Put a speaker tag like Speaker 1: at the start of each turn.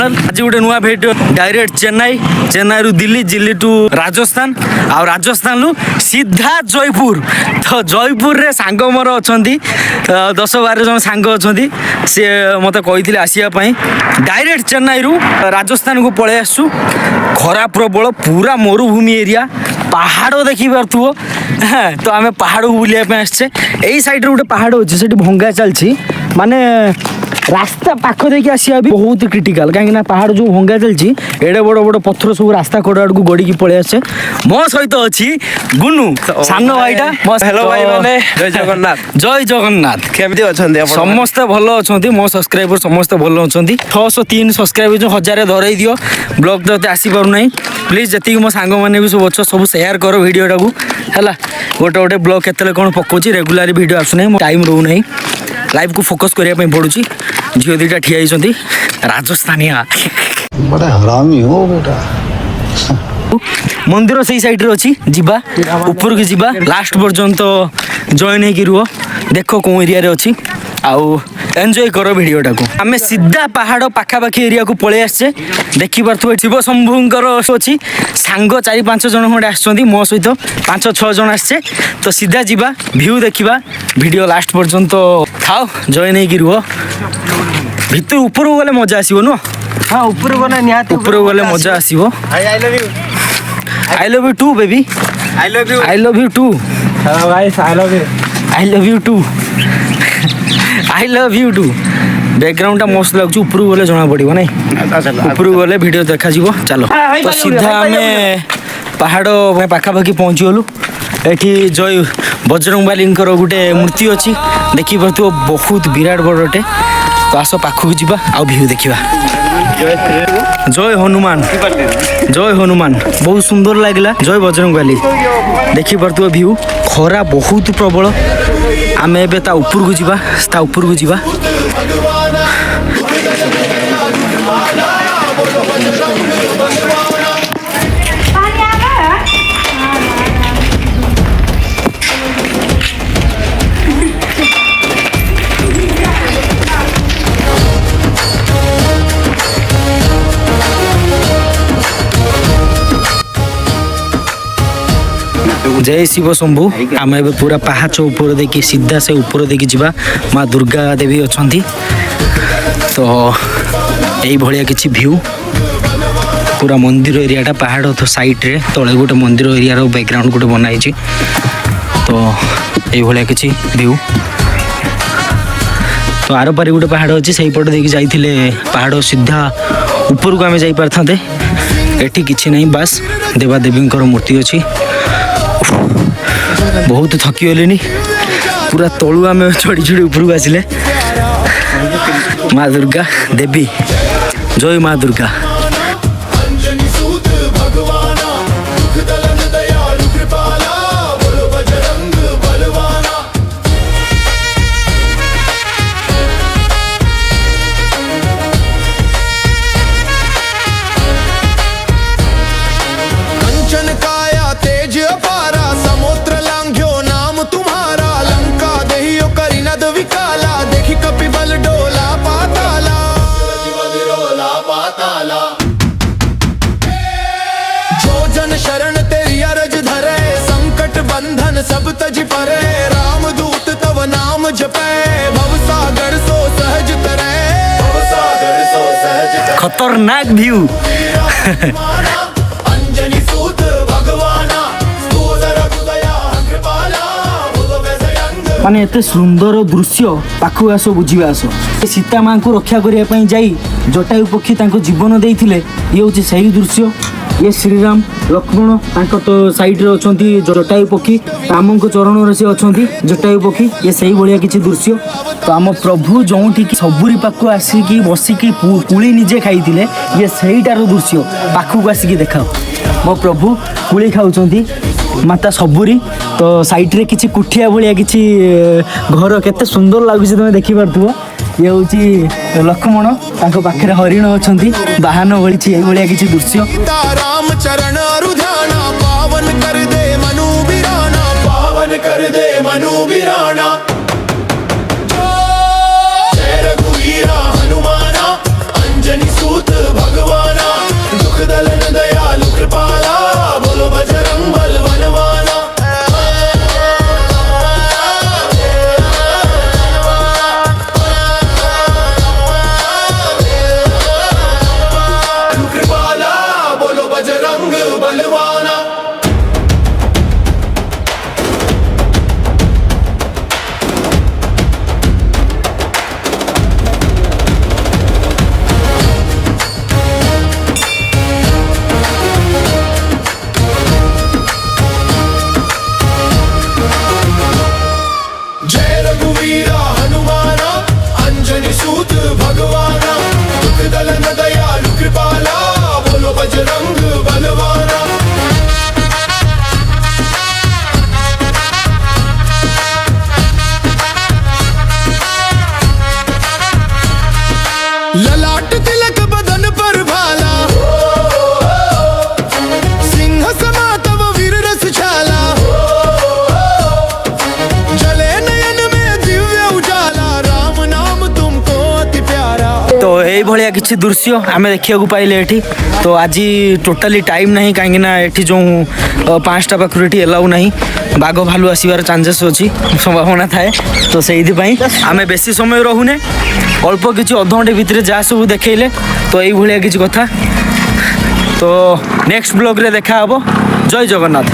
Speaker 1: आज गोटे नुआ भिडियो डायरेक्ट चेन्नई रु दिल्ली, दिल्ली टू राजस्थान, आ राजस्थान रु सीधा जयपुर। तो जयपुर रे सांग मोर अच्छा 10-12 जन सांग अच्छा सी मत कही आसवाई डायरेक्ट चेन्नई रु राजस्थान को पलि आसु। खरा प्रबल पूरा मरुभूमि एरिया, पहाड़ देखी पार्थुव। तो आम पहाड़ को बुलाया आसचे। यही साइड गोटे पहाड़ अच्छे से भंगा चलती, माने रास्ता पाख देखिए आसिया भी बहुत क्रिटिकल, कहीं पहाड़ जो भंगा चलती एडे बड़ बड़ पत्थर सब रास्ता कड़ आड़ को गड़ी पलि आसे। मो सहित अच्छी गुनु सान भाईटा।
Speaker 2: हेलो भाई माने, जय जगन्नाथ।
Speaker 1: जय जगन्नाथ।
Speaker 2: केमती अच्छा?
Speaker 1: समस्ते भल अच्छा, मो सब्सक्राइबर समस्ते भल अच्छा। 603 सब्सक्राइबर जो 1000 धरई दियो। ब्लॉग तो आसीपार ना, प्लीज जी मो सांग मैंने भी सब अच्छे सब सेयार कर भिडियोटा को है। गोटे गोटे ब्लॉग केतले कौन पकाउची, रेगुलार भिडियो आसुना, टाइम रोना, लाइव को फोकस करने पड़ू। झील दुईटा ठिया राजस्थानिया
Speaker 3: बड़ा हरामी हो बेटा।
Speaker 1: मंदिर से साइड रे अच्छी, जीवा ऊपर की जीवा लास्ट पर्यंत जॉइन होगी रुह, देख कौ एरिया रे अच्छी आउ एंजॉय कर भिडियोटा को। आम सीधा पहाड़ पाखापाखी एरिया को पलि आसचे। देखिपे शिव शंभुंकर अच्छी सांग 4-5 जन खंडे आसछन्ती, मो सहित 5-6 जन आसचे। तो सीधा जीवा व्यू देखा, वीडियो लास्ट पर्यंत थाओ जॉइन होगी रुह। भितर ऊपर गले मजा आसो नु।
Speaker 2: हाँ ऊपर गले निहाती
Speaker 1: ऊपर गले मजा आसो।
Speaker 2: I love you,
Speaker 1: I love you too baby,
Speaker 2: I love you,
Speaker 1: I love you too.
Speaker 2: Hello guys, I love you,
Speaker 1: I love you too, I love you too. Background मस्त लगुच, ऊपर गले जना पड़ो ना, ऊपर गले वीडियो देखा जीवो। चलो तो सीधा आम पहाड़ पाखापाखी पहुँची गलु। ये जय बजरंगबाली गोटे मूर्ति अच्छी, देखिपे बहुत विराट बड़टे। तो आस पाखक जा आ व्यू देखा। जय हनुमान, जय हनुमान, बहुत सुंदर लगला। जय बजरंगबाली, देखिपे व्यू। खरा बहुत प्रबल। आम ए ऊपर को जीवा, ऊपर को जीवा। जय शिव शंभु। आम ए पूरा पहाच ऊपर देखिए सीधा से ऊपर देखिए जीवा। माँ दुर्गा देवी अच्छा। तो यही भाया किसी व्यू पूरा मंदिर एरियाटा पहाड़ तो साइड रे तले गोटे मंदिर एरिया रो बैकग्राउंड गोटे बनाई। तो यही भाया किसी व्यू। तो आर पारे गोटे पहाड़ अच्छी, से पटे देखिए जाइए पहाड़ सीधा ऊपर को आम जा पारते। एठी किछि नहीं, बस देवादेवी मूर्ति अच्छी। बहुत थकी गले, पूरा तलु आम चढ़ी चढ़ी ऊपर को आसिले। माँ दुर्गा देवी, जय माँ दुर्गा।
Speaker 4: सब तज परे रामदूत तव नाम जपे, भवसागर सो सहज तरे, भवसागर सो सहज।
Speaker 1: खतरनाक व्यू।
Speaker 4: अंजनी सूत भगवाना,
Speaker 1: माने एते सुंदर दृश्य पाखु आस बुझी आस। सीता माँ को रक्षा करने जाई जटायु पक्षी तांको जीवन देइथिले, ये होची सही दृश्य। ये श्रीराम लक्ष्मण तांको तो साइड रे अछंती जटायु पक्षी, राम को चरण रे से अछंती जटायु पक्षी। ये सही भलिया किछि दृश्य। तो आम प्रभु जोठी की सबुरी पाखु आसिकी बसिकी कुली निजे खाइथिले, ये सहीटार दृश्य पाखु आसिकी देखाओ। मो प्रभु कुली खाउछंती, माता सबुरी। तो साइड रे किछि कुठिया भलिया किछि घर केते सुंदर लागुछि, तमे देखि पारथुबो। ये हूँ लक्ष्मण, ताको पाखे हरिण अच्छा बाहन भली भाया किसी दृश्य।
Speaker 4: राम चरण रुझाना, पावन कर दे मनु बिराना, पावन कर दे मनु बिराना। जय रघुवीरा हनुमाना, अंजनी सूत
Speaker 1: এইভাবে কিছু দৃশ্য আমি দেখা পাইলে এটি। তো আজ টোটালি টাইম না কहीं এটি যে 5টা পাখর এটি এলাও না, বাঘ ভালু আসবার চান্সেস অছি, সম্ভাবনা থাকে। তো সেইপাই আমি বেশি সময় রহুনে, অল্প কিছু অধঘণ্টে ভিতরে যা সব দেখাইলে। তো এইভাবে কিছু কথা। তো নেক্সট ব্লগ্রে দেখা হব। জয় জগন্নাথ।